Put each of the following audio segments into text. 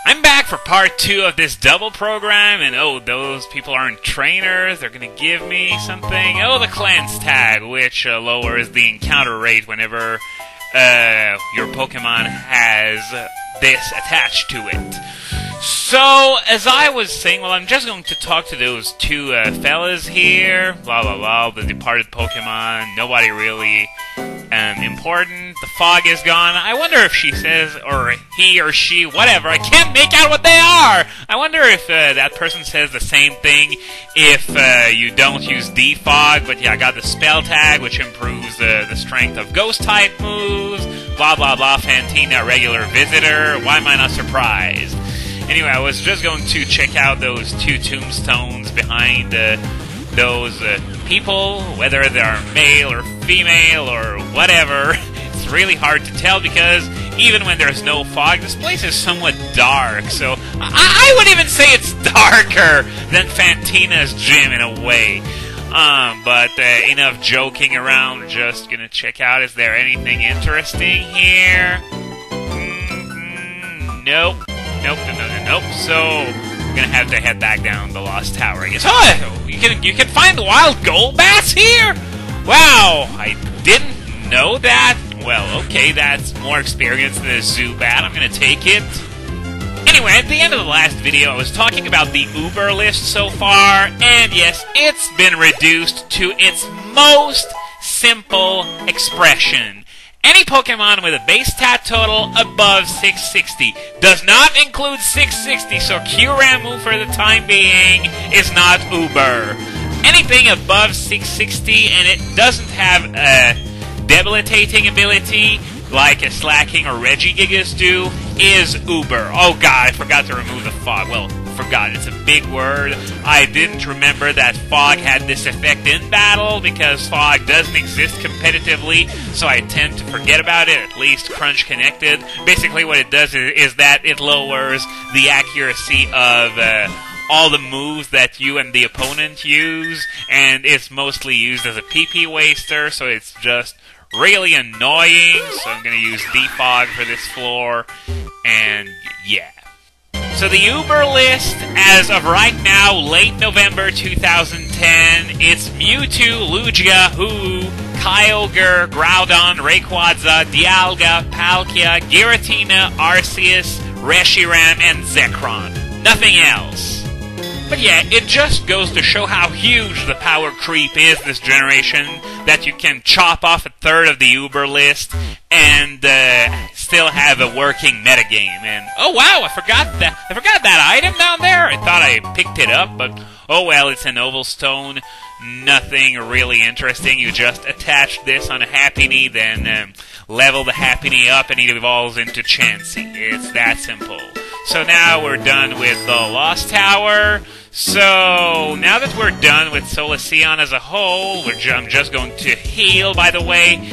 I'm back for part 2 of this double program, and oh, those people aren't trainers, they're gonna give me something. Oh, the cleanse tag, which lowers the encounter rate whenever your Pokemon has this attached to it. So, as I was saying, well, I'm just going to talk to those two fellas here. Blah, blah, blah, the departed Pokemon. Nobody really important. The fog is gone. I wonder if she says, or he or she, whatever. I can't make out what they are! I wonder if that person says the same thing if you don't use defog, but yeah, I got the spell tag, which improves the strength of ghost-type moves. Blah, blah, blah, Fantina, regular visitor. Why am I not surprised? Anyway, I was just going to check out those two tombstones behind those people, whether they're male or female or whatever. It's really hard to tell because even when there's no fog, this place is somewhat dark. So I would even say it's darker than Fantina's gym in a way. But enough joking around. We're just gonna check out, is there anything interesting here? Nope. Nope. So we're gonna have to head back down the Lost Tower, I guess. Oh, you can find the wild gold bats here? Wow, I didn't know that. Well, okay, that's more experience than a zoo bat. I'm gonna take it. Anyway, at the end of the last video, I was talking about the Uber list so far, and yes, it's been reduced to its most simple expression. Any Pokemon with a base stat total above 660 does not include 660, so Q-Ramu for the time being is not Uber. Anything above 660 and it doesn't have a debilitating ability like a Slacking or Regigigas do is Uber. Oh god, I forgot to remove the fog. Well, forgot, it's a big word. I didn't remember that fog had this effect in battle because fog doesn't exist competitively, so I tend to forget about it, at least Crunch Connected. Basically what it does is that it lowers the accuracy of all the moves that you and the opponent use, and it's mostly used as a PP waster, so it's just really annoying. So I'm going to use defog for this floor, and yeah. So the Uber list, as of right now, late November 2010, it's Mewtwo, Lugia, Hoo, Kyogre, Groudon, Rayquaza, Dialga, Palkia, Giratina, Arceus, Reshiram, and Zekrom. Nothing else. But yeah, it just goes to show how huge the power creep is this generation, that you can chop off a third of the Uber list and still have a working metagame. And oh wow, I forgot that item down there. I thought I picked it up, but oh well, it's an oval stone. Nothing really interesting. You just attach this on a Happiny, then level the Happiny up, and it evolves into Chansey. It's that simple. So now we're done with the Lost Tower. So now that we're done with Solaceon as a whole, I'm just going to heal, by the way,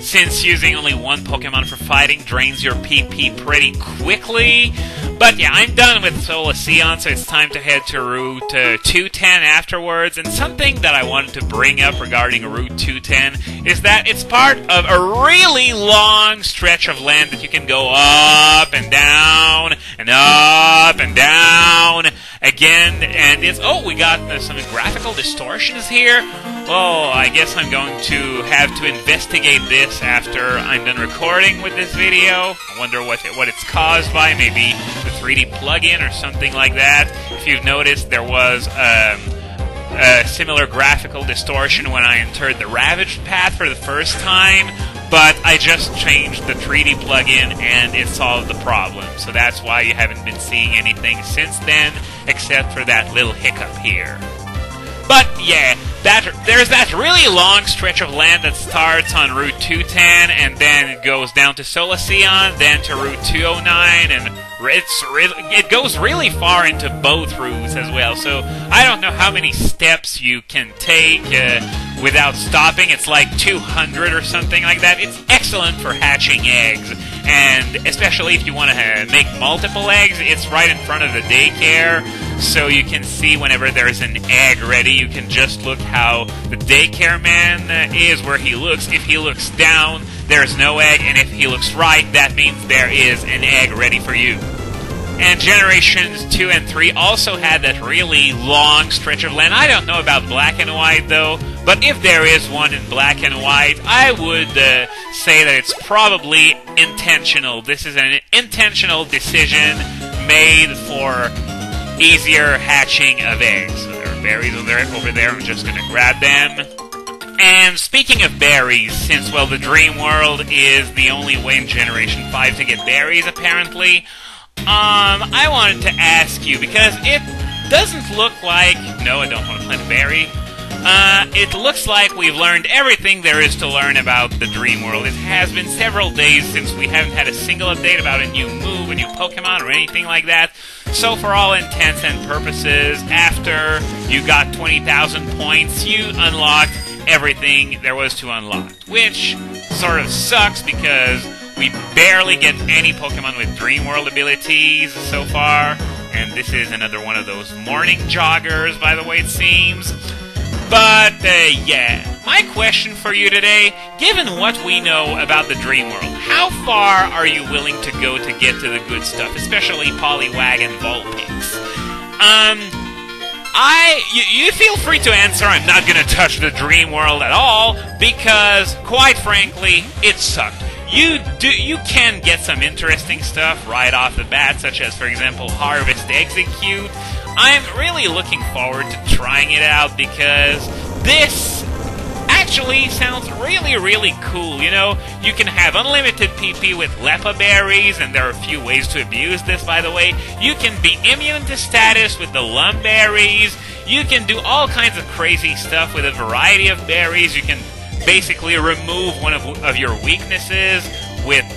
since using only one Pokemon for fighting drains your PP pretty quickly. But yeah, I'm done with Solaceon, so it's time to head to Route 210 afterwards. And something that I wanted to bring up regarding Route 210 is that it's part of a really long stretch of land that you can go up and down and up and down again. And it's, oh, we got some graphical distortions here. Oh, I guess I'm going to have to investigate this after I'm done recording with this video. I wonder what it's caused by. Maybe the 3D plugin or something like that. If you've noticed, there was a similar graphical distortion when I entered the Ravaged path for the first time, but I just changed the 3D plugin and it solved the problem. So that's why you haven't been seeing anything since then, except for that little hiccup here. But yeah, there's that really long stretch of land that starts on Route 210, and then it goes down to Solaceon, then to Route 209, and it goes really far into both routes as well. So I don't know how many steps you can take without stopping. It's like 200 or something like that. It's excellent for hatching eggs, and especially if you want to make multiple eggs, it's right in front of the daycare. So you can see whenever there's an egg ready, you can just look how the daycare man is where he looks. If he looks down, there's no egg, and if he looks right, that means there is an egg ready for you. And Generations 2 and 3 also had that really long stretch of land. I don't know about Black and White, though, but if there is one in Black and White, I would say that it's probably intentional. This is an intentional decision made for easier hatching of eggs. So there are berries over there. I'm just going to grab them. And speaking of berries, since, well, the Dream World is the only way in Generation 5 to get berries, apparently, I wanted to ask you, because it doesn't look like... No, I don't want to plant a berry. It looks like we've learned everything there is to learn about the Dream World. It has been several days since we haven't had a single update about a new move, a new Pokemon, or anything like that. So for all intents and purposes, after you got 20,000 points, you unlocked everything there was to unlock. Which sort of sucks because we barely get any Pokemon with Dream World abilities so far. And this is another one of those morning joggers, by the way, it seems. But, yeah, my question for you today, given what we know about the Dream World, how far are you willing to go to get to the good stuff, especially Poliwag and Vulpix? You feel free to answer, I'm not gonna touch the Dream World at all, because, quite frankly, it sucked. You can get some interesting stuff right off the bat, such as, for example, Harvest Execute. I'm really looking forward to trying it out because this actually sounds really, really cool. You know, you can have unlimited PP with Lepa Berries, and there are a few ways to abuse this, by the way. You can be immune to status with the Lum Berries. You can do all kinds of crazy stuff with a variety of berries. You can basically remove one of your weaknesses with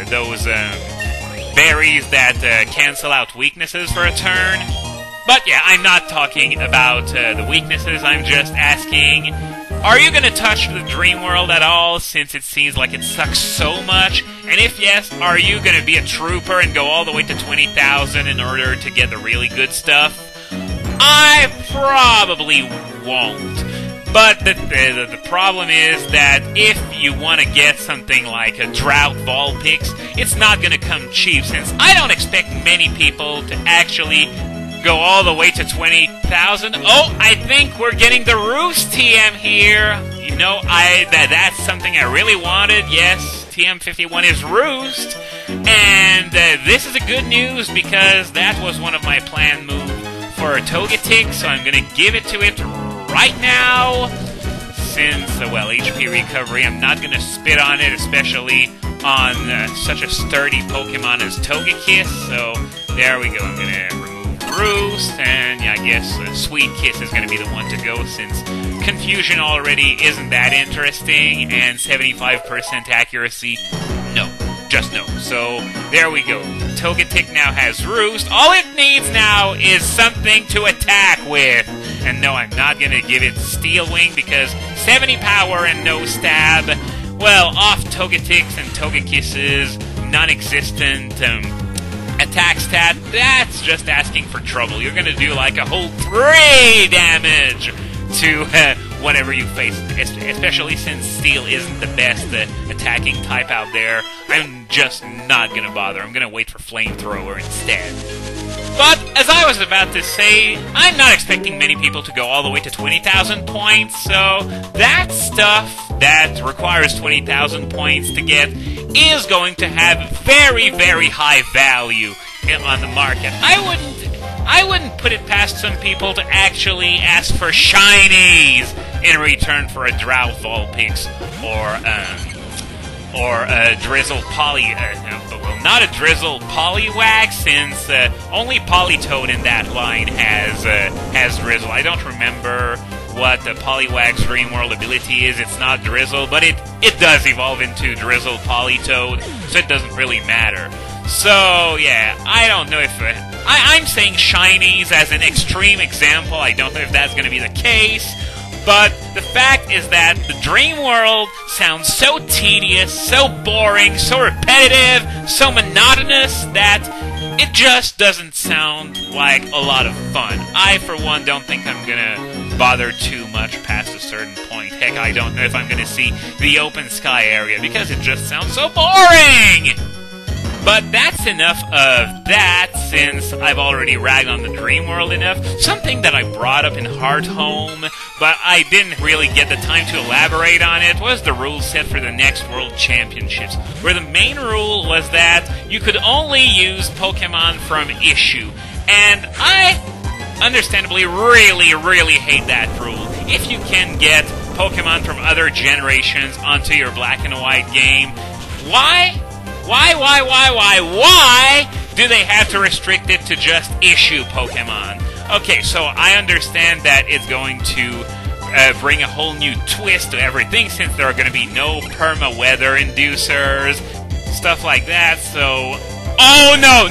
those berries that cancel out weaknesses for a turn. But yeah, I'm not talking about the weaknesses, I'm just asking, are you going to touch the Dream World at all, since it seems like it sucks so much? And if yes, are you going to be a trooper and go all the way to 20,000 in order to get the really good stuff? I probably won't. But the problem is that if you want to get something like a Drought Vulpix, it's not going to come cheap, since I don't expect many people to actually go all the way to 20,000. Oh, I think we're getting the Roost TM here. You know, that's something I really wanted. Yes, TM51 is Roost. And this is a good news, because that was one of my planned moves for a Togetic, so I'm going to give it to it right now. Since, well, HP recovery, I'm not going to spit on it, especially on such a sturdy Pokemon as Togekiss. So, there we go. I'm going to remove Roost, and yeah, I guess Sweet Kiss is going to be the one to go, since Confusion already isn't that interesting, and 75% accuracy, no. Just no. So, there we go. Togetic now has Roost. All it needs now is something to attack with. And no, I'm not going to give it Steel Wing, because 70 power and no stab, well, off Togetics and Togekisses, non-existent attack stat, that's just asking for trouble. You're going to do like a whole 3 damage to whatever you face, especially since Steel isn't the best attacking type out there. I'm just not going to bother. I'm going to wait for Flamethrower instead. But, as I was about to say, I'm not expecting many people to go all the way to 20,000 points, so that stuff that requires 20,000 points to get is going to have very, very high value on the market. I wouldn't put it past some people to actually ask for shinies in return for a Drought Vulpix or a Drizzle well, not a Drizzle Poliwag, since only Politoed in that line has Drizzle. I don't remember what the Poliwag's Dream World ability is. It's not Drizzle, but it does evolve into Drizzle Politoed, so it doesn't really matter. So, yeah, I don't know if... I'm saying shinies as an extreme example. I don't know if that's going to be the case. But the fact is that the Dream World sounds so tedious, so boring, so repetitive, so monotonous that it just doesn't sound like a lot of fun. I, for one, don't think I'm gonna bother too much past a certain point. Heck, I don't know if I'm gonna see the open sky area because it just sounds so boring! But that's enough of that, since I've already ragged on the Dream World enough. Something that I brought up in Heart Home, but I didn't really get the time to elaborate on it, was the rule set for the next World Championships, where the main rule was that you could only use Pokemon from Isshu. And I, understandably, really hate that rule. If you can get Pokemon from other generations onto your Black and White game, why do they have to restrict it to just Isshu Pokemon? Okay, so I understand that it's going to bring a whole new twist to everything, since there are going to be no perma-weather inducers, stuff like that, so... Oh, no,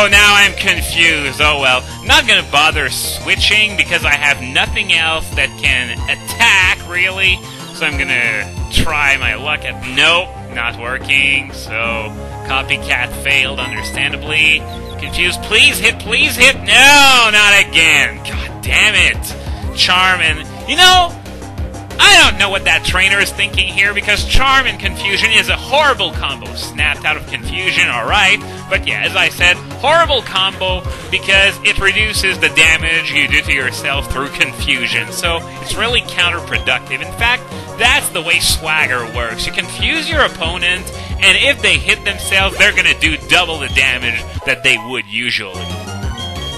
now I'm confused. Oh, well, not gonna bother switching, because I have nothing else that can attack, really, so I'm gonna try my luck at... Nope, not working, so copycat failed, understandably. Confused, please hit, no, not again, god damn it. Charm and, you know, I don't know what that trainer is thinking here, because Charm and Confusion is a horrible combo. Snapped out of Confusion, alright, but yeah, as I said, horrible combo, because it reduces the damage you do to yourself through Confusion, so it's really counterproductive. In fact, that's the way Swagger works. You confuse your opponent, and if they hit themselves, they're gonna do double the damage that they would usually.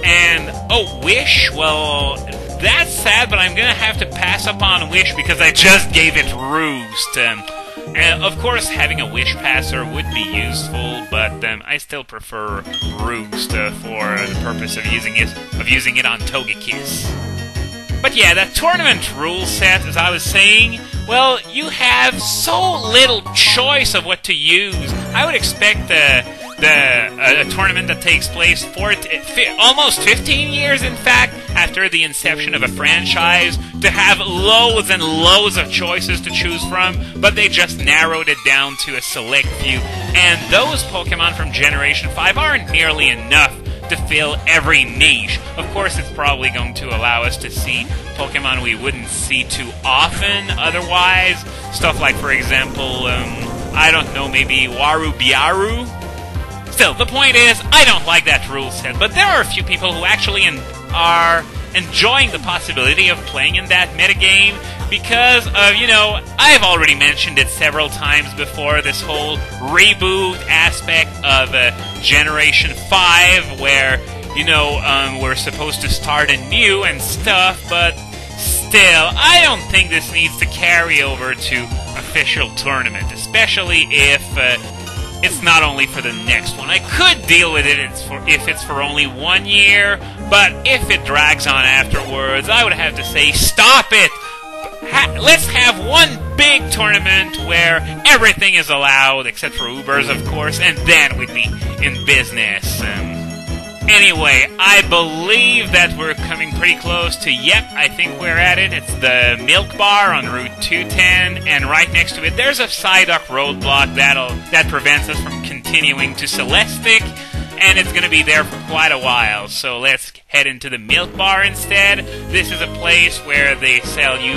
And, oh, Wish, well... That's sad, but I'm gonna have to pass up on Wish because I just gave it Roost. And of course, having a Wish Passer would be useful, but I still prefer Roost for the purpose of using it on Togekiss. But yeah, that tournament rule set, as I was saying, well, you have so little choice of what to use. I would expect a tournament that takes place almost 15 years, in fact, after the inception of a franchise, to have loads and loads of choices to choose from, but they just narrowed it down to a select few, and those Pokemon from Generation 5 aren't nearly enough to fill every niche. Of course, it's probably going to allow us to see Pokemon we wouldn't see too often otherwise. Stuff like, for example, I don't know, maybe Waru-Biaru? Still, the point is, I don't like that rule set, but there are a few people who actually are enjoying the possibility of playing in that metagame because of, you know, I've already mentioned it several times before, this whole reboot aspect of Generation 5, where, you know, we're supposed to start anew and stuff, but still, I don't think this needs to carry over to official tournament, especially if... it's not only for the next one. I could deal with it if it's for only 1 year, but if it drags on afterwards, I would have to say, stop it! Let's have one big tournament where everything is allowed, except for Ubers, of course, and then we'd be in business. Anyway, I believe that we're coming pretty close to, yep, I think we're at it. It's the Milk Bar on Route 210, and right next to it, there's a Psyduck roadblock that prevents us from continuing to Celestic, and it's going to be there for quite a while. So let's head into the Milk Bar instead. This is a place where they sell you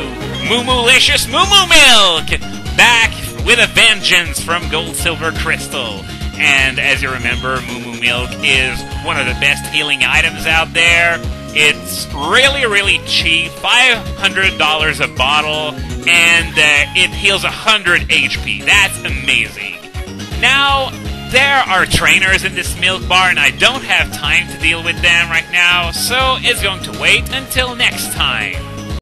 Moo-Moo-licious Moo-Moo Milk! Back with a vengeance from Gold, Silver, Crystal. And as you remember, Moo-Moo Milk is one of the best healing items out there. It's really cheap, $500 a bottle, and it heals 100 HP. That's amazing. Now, there are trainers in this Milk Bar, and I don't have time to deal with them right now, so it's going to wait until next time.